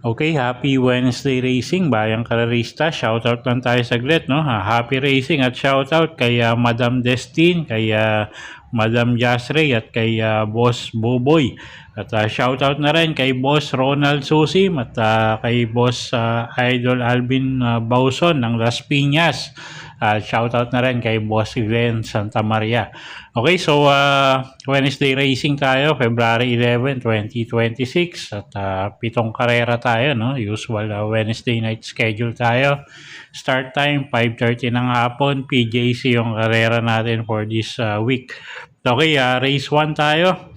Okay, happy Wednesday racing, bayang karerista. Shoutout lang tayo saglit, no? Happy racing at shoutout kay Madam Destin, kay Madam Jasray at kay Boss Boboy. At shoutout na rin kay Boss Ronald Susim at kay Boss Idol Alvin Bauson ng Las Piñas. Shoutout na rin kay Boss Glenn Santa Maria. Okay, so Wednesday racing tayo, February 11, 2026 at pitong karera tayo, no? Usual Wednesday night schedule tayo. Start time 5:30 ng hapon, PJC yung karera natin for this week. Okay, race 1 tayo.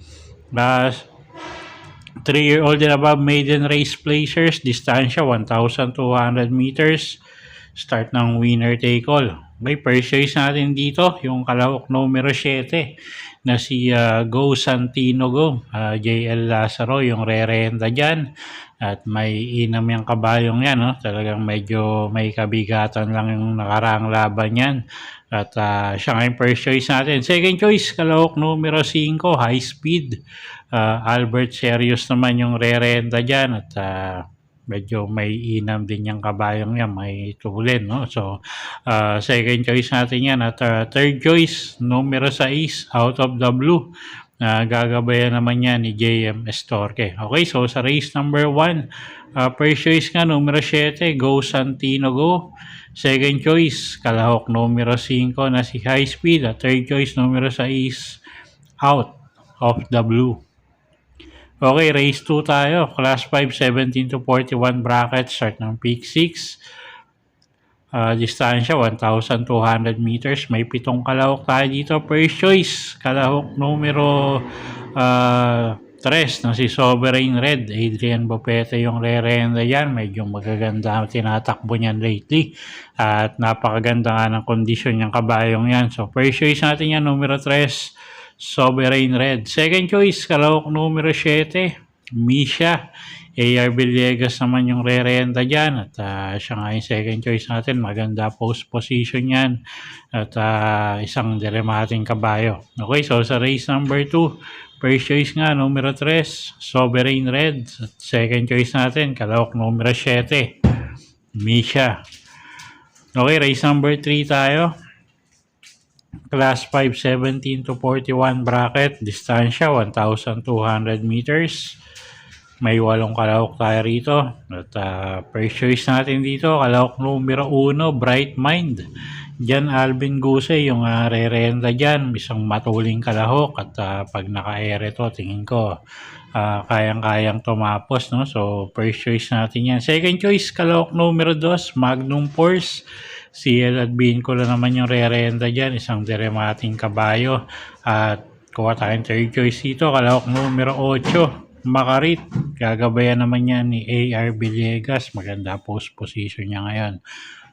3-year-old and above maiden race placers, distansya 1,200 meters. Start ng winner take all. Okay, first choice natin dito, yung kalahok numero 7 na si Go Santino Go. JL Lazaro yung re-renta dyan. At may inam yung kabayong yan, no? Talagang medyo may kabigatan lang yung nakaraang laban yan. At siya nga yung first choice natin. Second choice, kalahok numero 5, high speed. Albert Serious naman yung re-renta dyan. At medyo may inam din yung kabayong yan, may tulin, no? So, second choice natin yan. At third choice, numero 6, Out of the Blue. Gagabayan naman yan ni JM Estorque. Okay, so sa race number 1, first choice nga, numero 7, Go Santino Go. Second choice, kalahok numero 5 na si High Speed. At third choice, numero 6, Out of the Blue. Okay, race 2 tayo. Class 5, 17 to 41 bracket. Start ng peak 6. Distansya, 1,200 meters. May pitong kalahok tayo dito. First choice, kalahok numero 3 na si Sovereign Red. Adrian Bopete yung re-renda yan. Medyo magaganda ang tinatakbo niyan lately. At napakaganda nga ng kondisyon niyang kabayong yan. So, first choice natin yan, numero 3. Sovereign Red. Second choice, kalahok numero 7, Misha. AR Villegas naman yung re-renta dyan. At siya nga yung second choice natin. Maganda post position yan. At isang diremating kabayo. Okay, so sa race number 2, first choice nga, numero 3, Sovereign Red. At second choice natin, kalahok numero 7, Misha. Okay, race number 3 tayo. Class 5, 17 to 41 bracket. Distansya, 1,200 meters. May 8 kalahok tayo rito. At first choice natin dito, kalahok numero 1, Bright Mind. Diyan Alvin Guse yung re-renta dyan. Isang matuling kalahok. At pag naka-ere to, tingin ko kayang-kayang tumapos, no? So, first choice natin yan. Second choice, kalahok numero 2, Magnum Force. CL at Bincolo naman yung re-renta dyan. Isang diremating kabayo. At kuha tayong third choice dito. Kalahok numero 8, Makarit. Gagabayan naman yan ni AR Villegas. Maganda post position niya ngayon.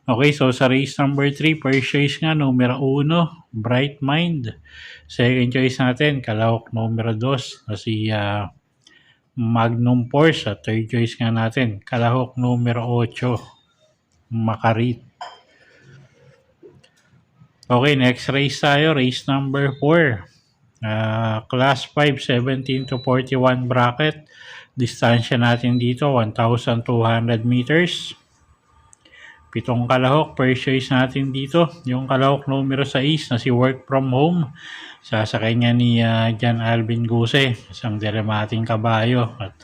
Okay, so sa race number 3, first choice nga, numero 1, Bright Mind. Second choice natin, kalahok numero 2 na si Magnum Force. At third choice nga natin, kalahok numero 8, Makarit. Okay, next race tayo, race number 4. Class 5, 17 to 41 bracket. Distansya natin dito, 1,200 meters. Pitong kalahok, first choice natin dito. Yung kalahok numero 6 na si Work From Home. Sasakay niya ni John Alvin Guse. Isang diremating kabayo. At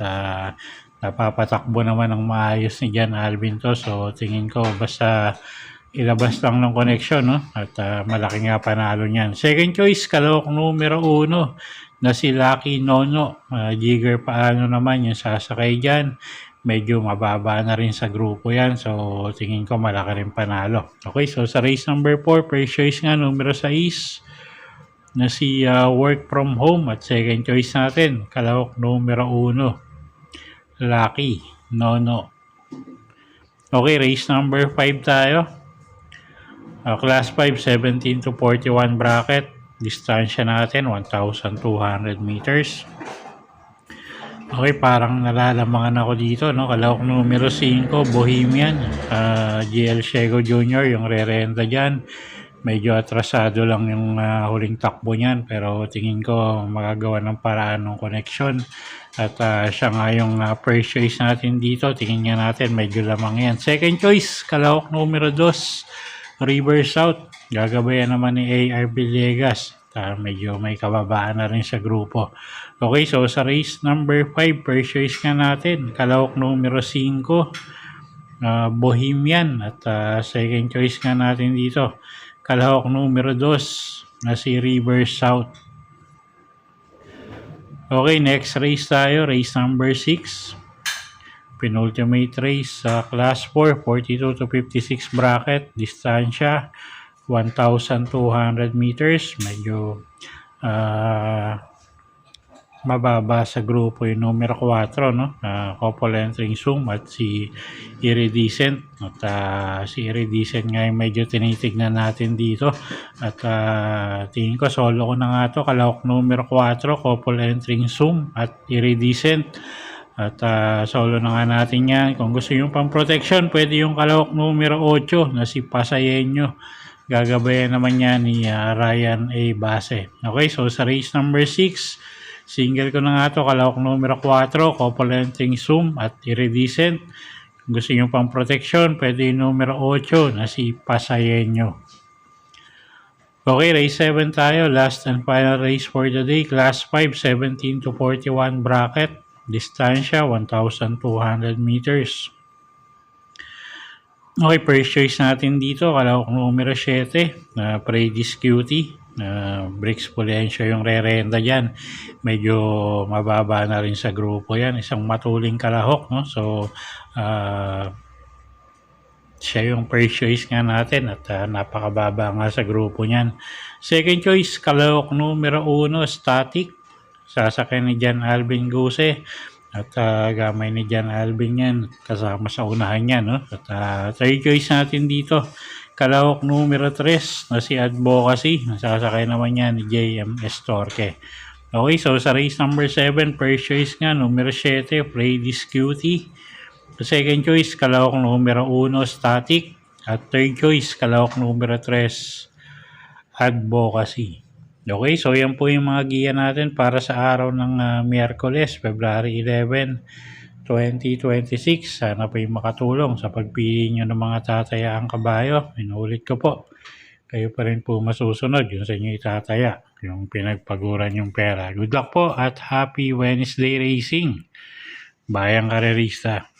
napapatakbo naman ng maayos ni John Alvin to. So tingin ko basta ilabas lang ng connection, no? At malaki nga panalo niyan. Second choice, kalahok numero 1 na si Lucky Nono. Jigger paano naman yung sasakay dyan. Medyo mababa na rin sa grupo yan. So tingin ko malaki rin panalo. Okay, so sa race number 4, first choice nga numero 6 na si Work From Home. At second choice natin, kalahok numero 1, Lucky Nono. Okay, race number 5 tayo. Class 5, 17 to 41 bracket. Distansya natin, 1,200 meters. Okay, parang nalalamangan ako dito, no? Kalahok numero 5, Bohemian. GL Shego Jr. yung re-renta dyan. Medyo atrasado lang yung huling takbo niyan, pero tingin ko magagawa ng paraan ng connection. At siya nga yung first choice natin dito. Tingin nga natin, medyo lamang yan. Second choice, kalahok numero 2, River South. Gagabayan naman ni AR Villegas. Medyo may kababaan na rin sa grupo. Okay, so sa race number 5, first choice nga natin, kalahok numero 5, Bohemian. At second choice nga natin dito, kalahok numero 2 na si River South. Okay, next race tayo, race number 6. Penultimate race sa class 4, 42 to 56 bracket, distansya 1,200 meters. Medyo mababa sa grupo yung numero 4, no? Couple entering Zoom at si Iridescent. At si Iridescent nga yung medyo tinitignan natin dito. At tingin ko solo ko na nga to, kalahok numero 4, couple entering Zoom at Iridescent. At solo na nga natin yan. Kung gusto yung pang protection, pwede yung kalahok numero 8 na si Pasayenyo. Gagabayan naman yan ni Ryan A. Base. Okay, so sa race number 6, single ko na nga to, kalahok numero 4, couple entering Zoom at Iridescent. Kung gusto nyo pang protection, pwede yung numero 8 na si Pasayenyo. Okay, race 7 tayo. Last and final race for the day. Class 5, 17 to 41 bracket. Distansya, 1,200 meters. Okay, first choice natin dito, kalahok numero 7, Predis Cutie. Bricks Pulencio yung re-renta dyan. Medyo mababa na rin sa grupo yan. Isang matuling kalahok, no? So, siya yung first choice nga natin at napakababa nga sa grupo niyan. Second choice, kalahok numero 1, Static. Sasakay ni Jan Alvin Guse. At gamay ni Jan Alvin yan kasama sa unahan niya, no? At third choice natin dito, kalahok numero 3 na si Advocacy. Nasasakay naman yan ni JMS Torque. Okay, so sa race number 7, first choice nga numero 7, Predis Cutie. Second choice, kalahok numero 1, Static. At third choice, kalahok numero 3, Advocacy. Okay, so yan po yung mga giya natin para sa araw ng Miyerkules, February 11, 2026. Sana po yung makatulong sa pagpili nyo ng mga tatayaang kabayo. Inuulit ko po, kayo pa rin po masusunod yung sa inyo itataya, yung pinagpaguran yung pera. Good luck po at happy Wednesday racing, bayang karerista.